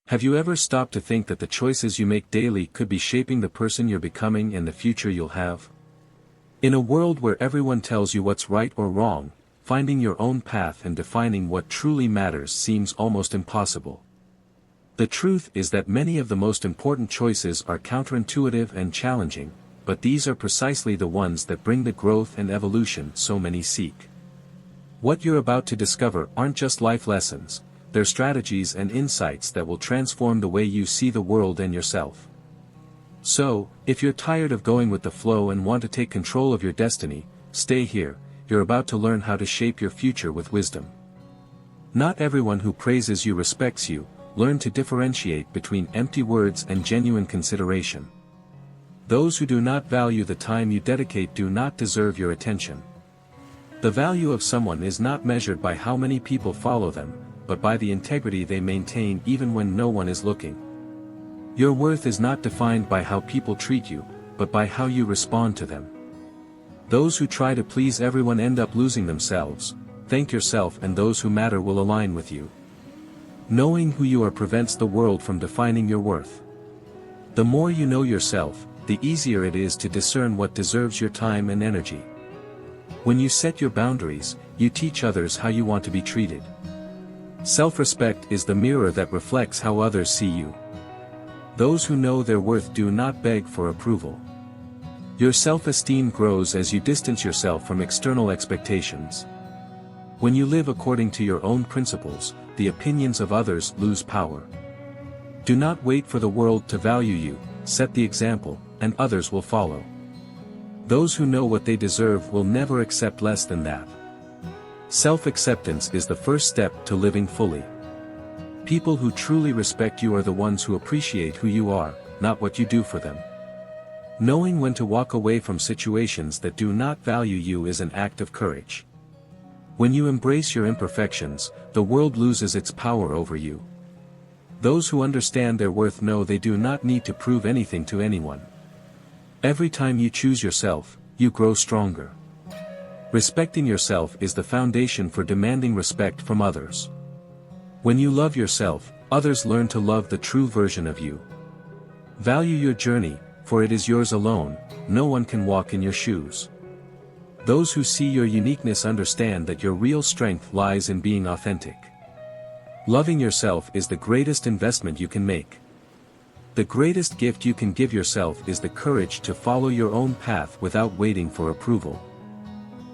Have you ever stopped to think that the choices you make daily could be shaping the person you're becoming and the future you'll have? In a world where everyone tells you what's right or wrong, finding your own path and defining what truly matters seems almost impossible. The truth is that many of the most important choices are counterintuitive and challenging, but these are precisely the ones that bring the growth and evolution so many seek. What you're about to discover aren't just life lessons, they're strategies and insights that will transform the way you see the world and yourself. So, if you're tired of going with the flow and want to take control of your destiny, stay here. You're about to learn how to shape your future with wisdom. Not everyone who praises you respects you. Learn to differentiate between empty words and genuine consideration. Those who do not value the time you dedicate do not deserve your attention. The value of someone is not measured by how many people follow them, but by the integrity they maintain even when no one is looking. Your worth is not defined by how people treat you, but by how you respond to them. Those who try to please everyone end up losing themselves. Thank yourself, and those who matter will align with you. Knowing who you are prevents the world from defining your worth. The more you know yourself, the easier it is to discern what deserves your time and energy. When you set your boundaries, you teach others how you want to be treated. Self-respect is the mirror that reflects how others see you. Those who know their worth do not beg for approval. Your self-esteem grows as you distance yourself from external expectations. When you live according to your own principles, the opinions of others lose power. Do not wait for the world to value you, set the example, and others will follow. Those who know what they deserve will never accept less than that. Self-acceptance is the first step to living fully. People who truly respect you are the ones who appreciate who you are, not what you do for them. Knowing when to walk away from situations that do not value you is an act of courage. When you embrace your imperfections, the world loses its power over you. Those who understand their worth know they do not need to prove anything to anyone. Every time you choose yourself, you grow stronger. Respecting yourself is the foundation for demanding respect from others. When you love yourself, others learn to love the true version of you. Value your journey, for it is yours alone. No one can walk in your shoes. Those who see your uniqueness understand that your real strength lies in being authentic. Loving yourself is the greatest investment you can make. The greatest gift you can give yourself is the courage to follow your own path without waiting for approval.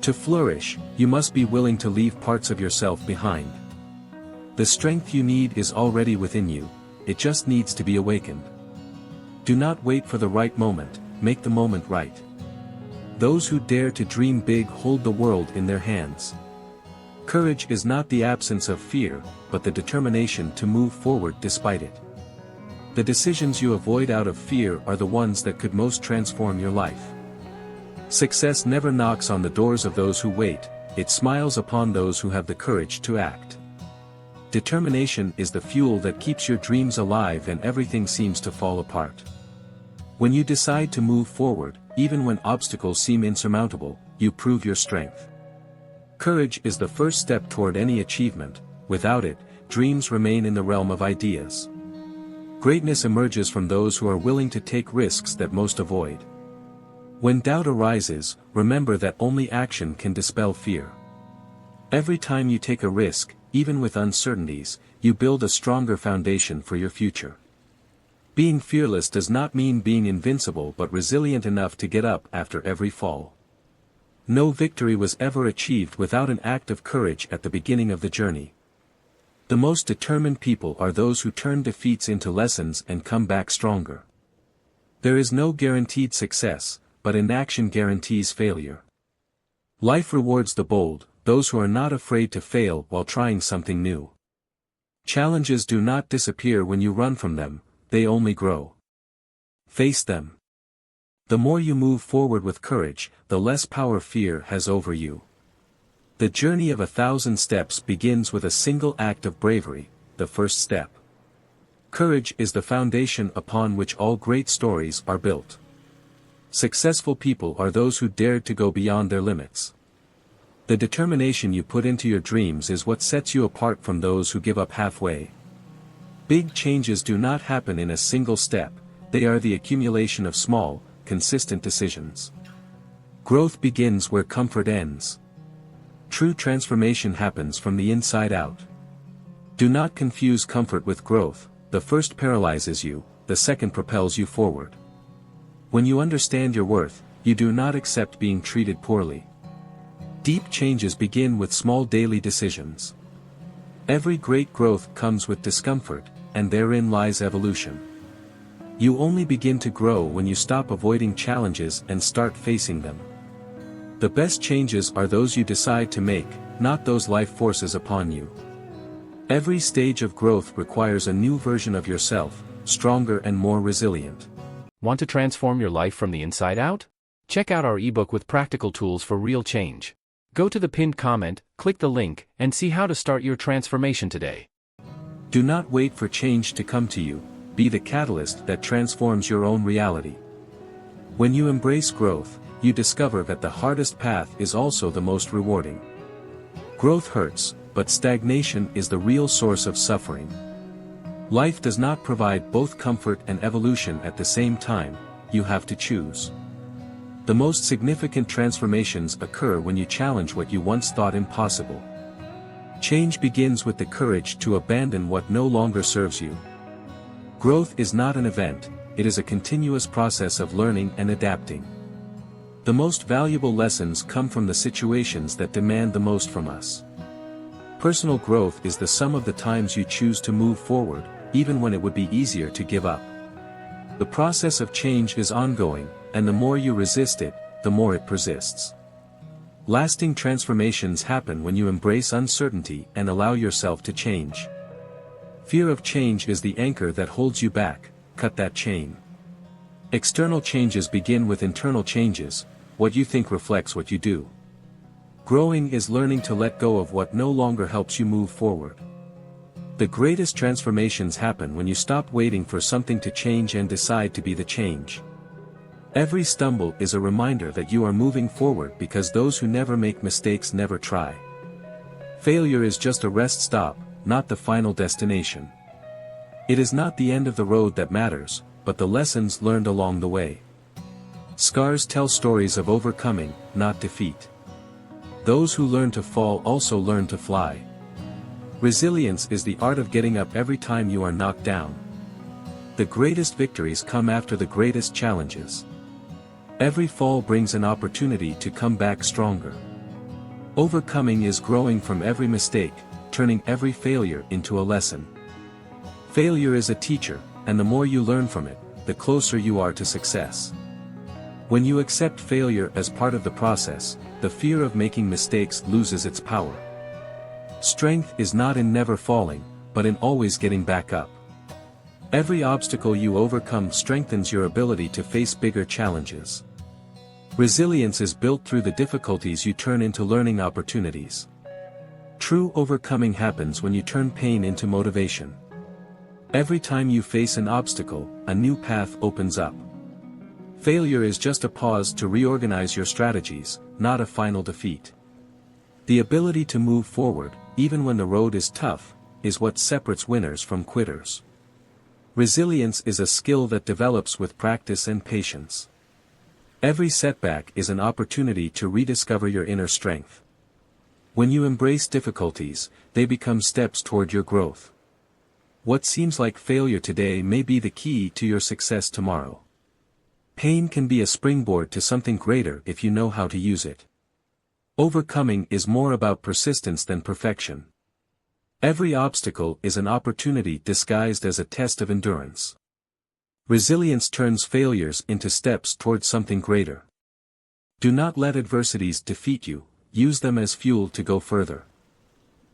To flourish, you must be willing to leave parts of yourself behind. The strength you need is already within you, it just needs to be awakened. Do not wait for the right moment, make the moment right. Those who dare to dream big hold the world in their hands. Courage is not the absence of fear, but the determination to move forward despite it. The decisions you avoid out of fear are the ones that could most transform your life. Success never knocks on the doors of those who wait, it smiles upon those who have the courage to act. Determination is the fuel that keeps your dreams alive and everything seems to fall apart. When you decide to move forward, even when obstacles seem insurmountable, you prove your strength. Courage is the first step toward any achievement. Without it, dreams remain in the realm of ideas. Greatness emerges from those who are willing to take risks that most avoid. When doubt arises, remember that only action can dispel fear. Every time you take a risk, even with uncertainties, you build a stronger foundation for your future. Being fearless does not mean being invincible but resilient enough to get up after every fall. No victory was ever achieved without an act of courage at the beginning of the journey. The most determined people are those who turn defeats into lessons and come back stronger. There is no guaranteed success, but inaction guarantees failure. Life rewards the bold, those who are not afraid to fail while trying something new. Challenges do not disappear when you run from them, they only grow. Face them. The more you move forward with courage, the less power fear has over you. The journey of 1,000 steps begins with a single act of bravery, the first step. Courage is the foundation upon which all great stories are built. Successful people are those who dared to go beyond their limits. The determination you put into your dreams is what sets you apart from those who give up halfway. Big changes do not happen in a single step, they are the accumulation of small, consistent decisions. Growth begins where comfort ends. True transformation happens from the inside out. Do not confuse comfort with growth, the first paralyzes you, the second propels you forward. When you understand your worth, you do not accept being treated poorly. Deep changes begin with small daily decisions. Every great growth comes with discomfort, and therein lies evolution. You only begin to grow when you stop avoiding challenges and start facing them. The best changes are those you decide to make, not those life forces upon you. Every stage of growth requires a new version of yourself, stronger and more resilient. Want to transform your life from the inside out? Check out our ebook with practical tools for real change. Go to the pinned comment, click the link, and see how to start your transformation today. Do not wait for change to come to you, be the catalyst that transforms your own reality. When you embrace growth, you discover that the hardest path is also the most rewarding. Growth hurts, but stagnation is the real source of suffering. Life does not provide both comfort and evolution at the same time, you have to choose. The most significant transformations occur when you challenge what you once thought impossible. Change begins with the courage to abandon what no longer serves you. Growth is not an event, it is a continuous process of learning and adapting. The most valuable lessons come from the situations that demand the most from us. Personal growth is the sum of the times you choose to move forward, even when it would be easier to give up. The process of change is ongoing, and the more you resist it, the more it persists. Lasting transformations happen when you embrace uncertainty and allow yourself to change. Fear of change is the anchor that holds you back, cut that chain. External changes begin with internal changes, what you think reflects what you do. Growing is learning to let go of what no longer helps you move forward. The greatest transformations happen when you stop waiting for something to change and decide to be the change. Every stumble is a reminder that you are moving forward because those who never make mistakes never try. Failure is just a rest stop, not the final destination. It is not the end of the road that matters, but the lessons learned along the way. Scars tell stories of overcoming, not defeat. Those who learn to fall also learn to fly. Resilience is the art of getting up every time you are knocked down. The greatest victories come after the greatest challenges. Every fall brings an opportunity to come back stronger. Overcoming is growing from every mistake, turning every failure into a lesson. Failure is a teacher, and the more you learn from it, the closer you are to success. When you accept failure as part of the process, the fear of making mistakes loses its power. Strength is not in never falling, but in always getting back up. Every obstacle you overcome strengthens your ability to face bigger challenges. Resilience is built through the difficulties you turn into learning opportunities. True overcoming happens when you turn pain into motivation. Every time you face an obstacle, a new path opens up. Failure is just a pause to reorganize your strategies, not a final defeat. The ability to move forward, even when the road is tough, is what separates winners from quitters. Resilience is a skill that develops with practice and patience. Every setback is an opportunity to rediscover your inner strength. When you embrace difficulties, they become steps toward your growth. What seems like failure today may be the key to your success tomorrow. Pain can be a springboard to something greater if you know how to use it. Overcoming is more about persistence than perfection. Every obstacle is an opportunity disguised as a test of endurance. Resilience turns failures into steps toward something greater. Do not let adversities defeat you, use them as fuel to go further.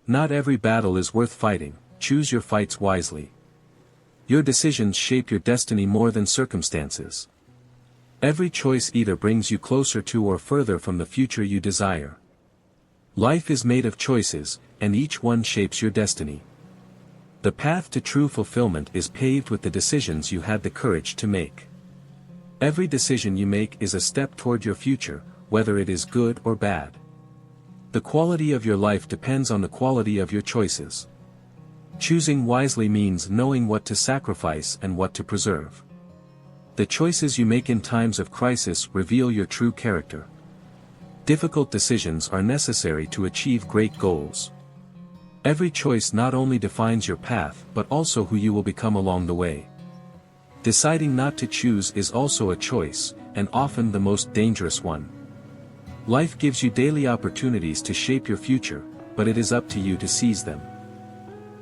Not every battle is worth fighting, choose your fights wisely. Your decisions shape your destiny more than circumstances. Every choice either brings you closer to or further from the future you desire. Life is made of choices, and each one shapes your destiny. The path to true fulfillment is paved with the decisions you had the courage to make. Every decision you make is a step toward your future, whether it is good or bad. The quality of your life depends on the quality of your choices. Choosing wisely means knowing what to sacrifice and what to preserve. The choices you make in times of crisis reveal your true character. Difficult decisions are necessary to achieve great goals. Every choice not only defines your path but also who you will become along the way. Deciding not to choose is also a choice, and often the most dangerous one. Life gives you daily opportunities to shape your future, but it is up to you to seize them.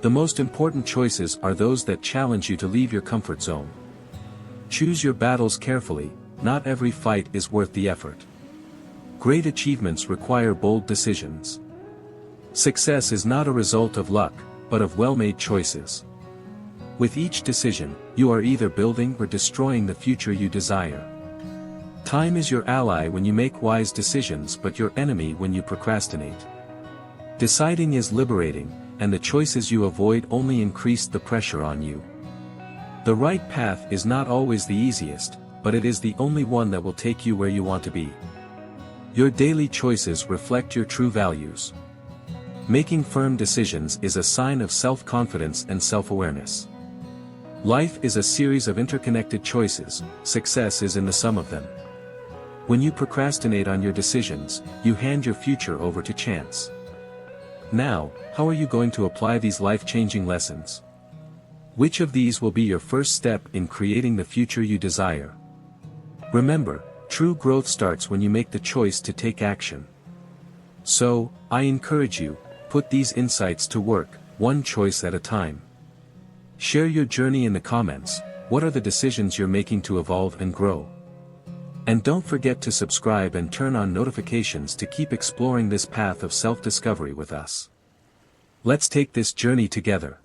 The most important choices are those that challenge you to leave your comfort zone. Choose your battles carefully, not every fight is worth the effort. Great achievements require bold decisions. Success is not a result of luck, but of well-made choices. With each decision, you are either building or destroying the future you desire. Time is your ally when you make wise decisions but your enemy when you procrastinate. Deciding is liberating, and the choices you avoid only increase the pressure on you. The right path is not always the easiest, but it is the only one that will take you where you want to be. Your daily choices reflect your true values. Making firm decisions is a sign of self-confidence and self-awareness. Life is a series of interconnected choices, success is in the sum of them. When you procrastinate on your decisions, you hand your future over to chance. Now, how are you going to apply these life-changing lessons? Which of these will be your first step in creating the future you desire? Remember, true growth starts when you make the choice to take action. So, I encourage you, put these insights to work, one choice at a time. Share your journey in the comments. What are the decisions you're making to evolve and grow? And don't forget to subscribe and turn on notifications to keep exploring this path of self-discovery with us. Let's take this journey together.